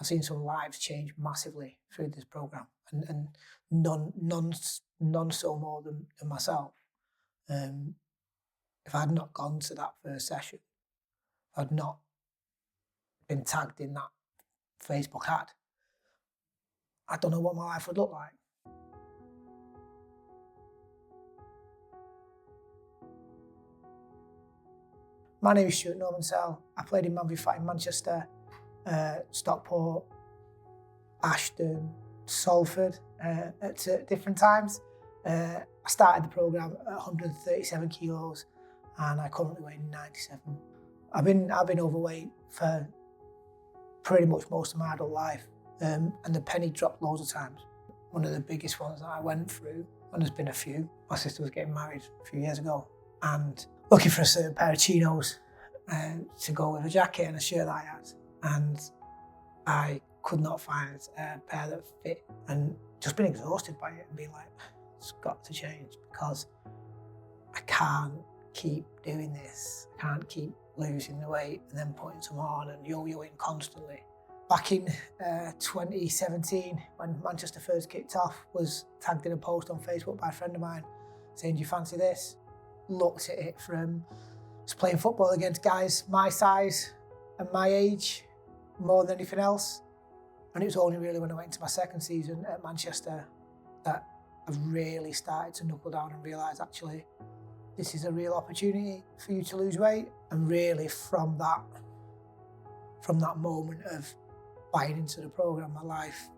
I've seen some lives change massively through this program, and none so more than myself. If I had not gone to that first session, if I'd not been tagged in that Facebook ad, I don't know what my life would look like. My name is Stuart Normansell. I played in Man v Fat in Manchester, Stockport, Ashton, Salford at different times. I started the programme at 137 kilos and I currently weigh 97. I've been overweight for pretty much most of my adult life, and the penny dropped loads of times. One of the biggest ones that I went through, and there's been a few, my sister was getting married a few years ago and looking for a certain pair of chinos to go with a jacket and a shirt that I had, and I could not find a pair that fit, and just been exhausted by it and being like, it's got to change because I can't keep doing this. I can't keep losing the weight and then putting some on and yo-yoing constantly. Back in 2017, when Manchester first kicked off, was tagged in a post on Facebook by a friend of mine saying, do you fancy this? Looked at it from playing football against guys my size and my age more than anything else. And it was only really when I went into my second season at Manchester that I really started to knuckle down and realise, actually, this is a real opportunity for you to lose weight. And really from that moment of buying into the programme, my life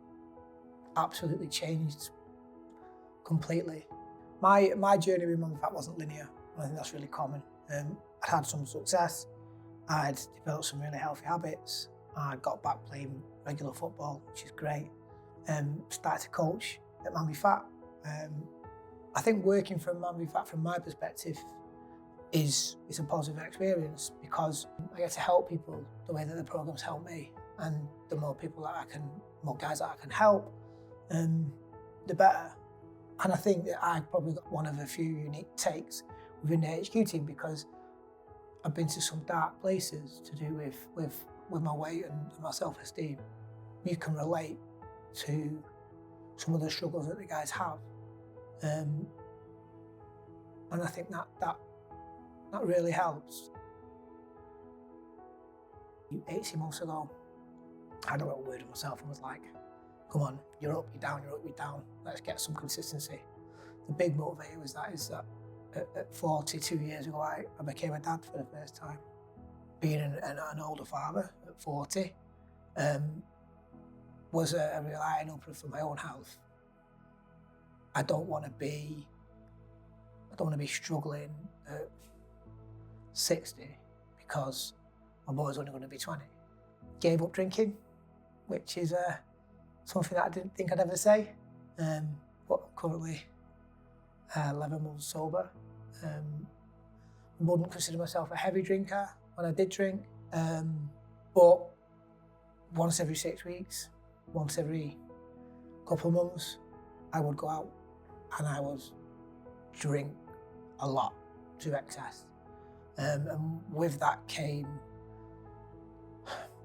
absolutely changed completely. My journey with Man Fat wasn't linear. I think that's really common. I'd had some success. I'd developed some really healthy habits. I got back playing regular football, which is great. Started to coach at Man v Fat. I think working for Man v Fat, from my perspective, is a positive experience because I get to help people the way that the program's helped me, and the more guys that I can help, the better. And I think that I've probably got one of a few unique takes within the HQ team because I've been to some dark places to do with my weight and my self-esteem. You can relate to some of the struggles that the guys have. And I think that really helps. 18 months ago, I had a little word with myself and was like, come on, you're up, you're down, you're up, you're down. Let's get some consistency. The big motivator is that at 42 years ago, I became a dad for the first time. Being an older father at 40 was a real eye-opener for my own health. I don't want to be struggling at 60 because my boy's only going to be 20. Gave up drinking, which is something that I didn't think I'd ever say, but I'm currently 11 months sober. Wouldn't consider myself a heavy drinker when I did drink, but once every 6 weeks, once every couple of months, I would go out and I would drink a lot to excess. And with that came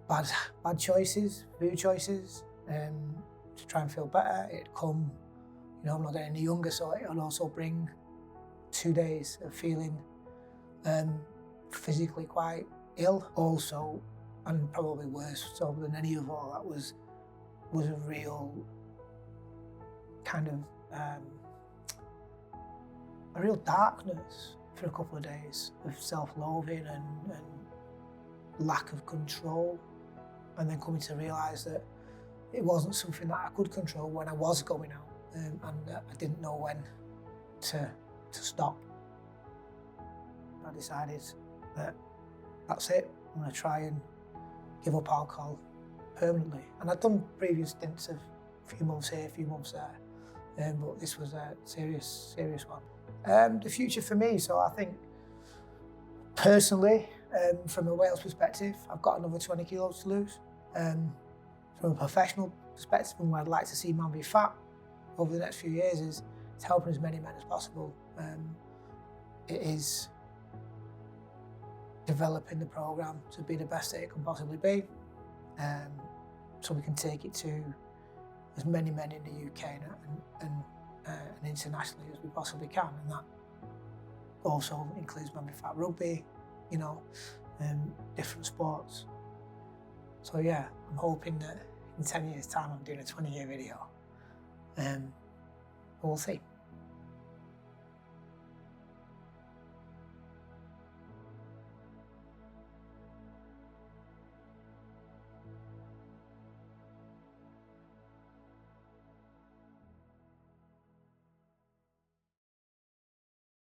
bad choices, food choices, to try and feel better. It'd come, I'm not getting any younger, so it'll also bring 2 days of feeling physically quite ill. Also, and probably worse so than any of all that, was a real kind of a real darkness for a couple of days of self-loathing and lack of control, and then coming to realise that it wasn't something that I could control when I was going out, and I didn't know when to stop. I decided that that's it, I'm going to try and give up alcohol permanently. And I'd done previous stints of a few months here, a few months there, but this was a serious one. The future for me, so I think personally, from a Wales perspective, I've got another 20 kilos to lose. From a professional perspective, and where I'd like to see Man v Fat over the next few years is helping as many men as possible. It is developing the programme to be the best that it can possibly be. so we can take it to as many men in the UK and internationally as we possibly can. And that also includes Manby Fight Rugby, you know, different sports. So yeah, I'm hoping that in 10 years' time I'm doing a 20-year video. We'll see.